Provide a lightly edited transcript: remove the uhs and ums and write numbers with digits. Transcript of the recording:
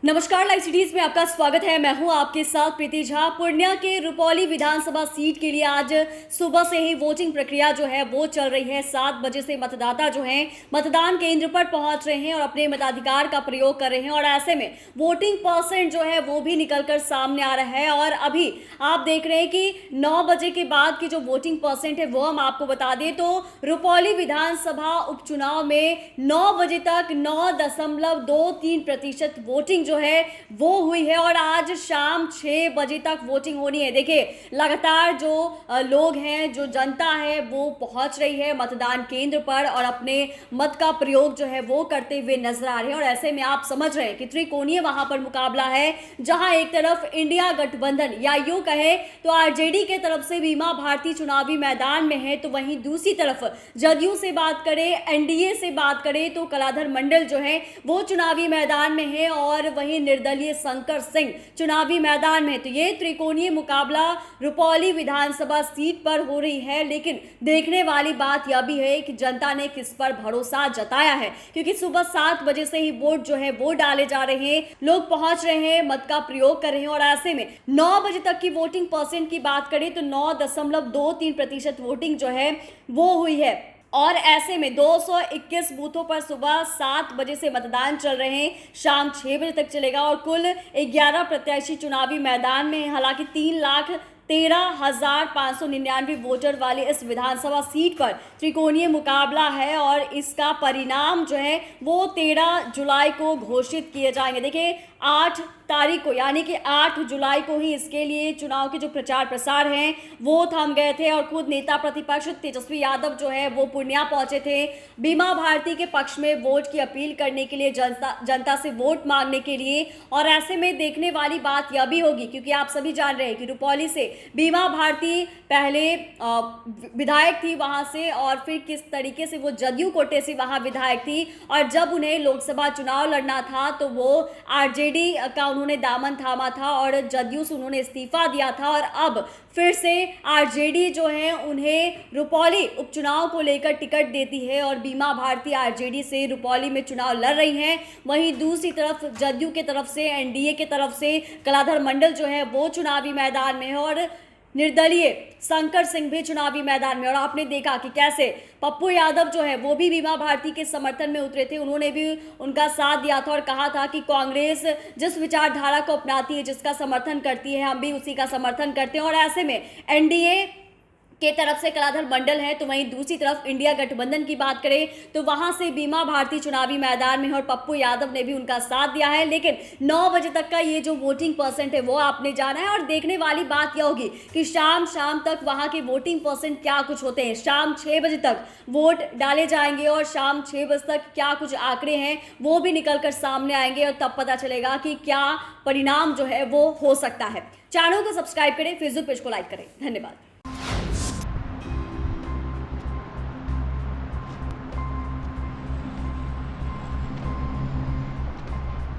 नमस्कार, live cities में आपका स्वागत है। मैं हूं आपके साथ प्रीति झा। पूर्णिया के रुपौली विधानसभा सीट के लिए आज सुबह से ही वोटिंग प्रक्रिया जो है वो चल रही है। 7 बजे से मतदाता जो हैं मतदान केंद्र पर पहुंच रहे हैं और अपने मताधिकार का प्रयोग कर रहे हैं और ऐसे में वोटिंग परसेंट जो है वो भी निकलकर सामने आ रहा है। और अभी आप देख रहे हैं कि 9 बजे के बाद की जो वोटिंग परसेंट है वो हम आपको बता दें तो रुपौली विधानसभा उपचुनाव में 9 बजे तक 9.23% वोटिंग जो है वो हुई है और आज शाम 6 बजे तक वोटिंग होनी है। देखिए, लगातार जो लोग हैं, जो जनता है वो पहुंच रही है मतदान केंद्र पर और अपने मत का प्रयोग जो है वो करते हुए नजर आ रहे हैं। और ऐसे में आप समझ रहे हैं कि त्रिकोणीय वहां पर मुकाबला है, जहां एक तरफ इंडिया गठबंधन या यूं कहे तो आरजेडी के तरफ से बीमा भारती चुनावी मैदान में है, तो वहीं दूसरी तरफ जदयू से बात करें, एनडीए से बात करें तो कलाधर मंडल जो है वो चुनावी मैदान में है और वहीं निर्दलीय शंकर सिंह चुनावी मैदान में। तो ये त्रिकोणीय मुकाबला रुपौली विधानसभा सीट पर हो रही है। लेकिन देखने वाली बात यह भी है कि जनता ने किस पर भरोसा जताया है, क्योंकि सुबह 7 बजे से ही वोट जो है वो डाले जा रहे हैं, लोग पहुंच रहे हैं, मत का प्रयोग कर रहे हैं और ऐसे में 9 बजे तक की वोटिंग परसेंट की बात करें तो 9.23% वोटिंग जो है वो हुई है। और ऐसे में 221 बूथों पर सुबह 7 बजे से मतदान चल रहे हैं, शाम 6 बजे तक चलेगा और कुल 11 प्रत्याशी चुनावी मैदान में हैं। हालांकि 3,13,599 वोटर वाले इस विधानसभा सीट पर त्रिकोणीय मुकाबला है और इसका परिणाम जो है वो 13 जुलाई को घोषित किए जाएंगे। देखिए, 8 तारीख को यानी कि 8 जुलाई को ही इसके लिए चुनाव के जो प्रचार प्रसार हैं वो थम गए थे और खुद नेता प्रतिपक्ष तेजस्वी यादव जो है वो पूर्णिया पहुंचे थे बीमा भारती के पक्ष में वोट की अपील करने के लिए, जनता से वोट मांगने के लिए। और ऐसे में देखने वाली बात यह भी होगी, क्योंकि आप सभी जान रहे हैं कि रुपौली से बीमा भारती पहले विधायक थी वहां से और फिर किस तरीके से वो जदयू कोटे से वहां विधायक थी और जब उन्हें लोकसभा चुनाव लड़ना था तो वो आरजेडी का उन्होंने दामन थामा था और जदयू से उन्होंने इस्तीफा दिया था और अब फिर से आरजेडी जो है उन्हें रुपौली उपचुनाव को लेकर टिकट देती है और बीमा भारती आरजेडी से रुपौली में चुनाव लड़ रही हैं। वहीं दूसरी तरफ जदयू के तरफ से, एनडीए के तरफ से कलाधर मंडल जो है वो चुनावी मैदान में है और निर्दलीय शंकर सिंह भी चुनावी मैदान में। और आपने देखा कि कैसे पप्पू यादव जो है वो भी बीमा भारती के समर्थन में उतरे थे, उन्होंने भी उनका साथ दिया था और कहा था कि कांग्रेस जिस विचारधारा को अपनाती है, जिसका समर्थन करती है, हम भी उसी का समर्थन करते हैं। और ऐसे में एनडीए के तरफ से कलाधर मंडल है, तो वहीं दूसरी तरफ इंडिया गठबंधन की बात करें तो वहां से बीमा भारती चुनावी मैदान में है और पप्पू यादव ने भी उनका साथ दिया है। लेकिन 9 बजे तक का ये जो वोटिंग परसेंट है वो आपने जाना है और देखने वाली बात यह होगी कि शाम तक वहां के वोटिंग परसेंट क्या कुछ होते हैं। शाम 6 बजे तक वोट डाले जाएंगे और शाम 6 बजे तक क्या कुछ आंकड़े हैं वो भी निकल कर सामने आएंगे और तब पता चलेगा कि क्या परिणाम जो है वो हो सकता है। चैनल को सब्सक्राइब करें, फेसबुक पेज को लाइक करें। धन्यवाद।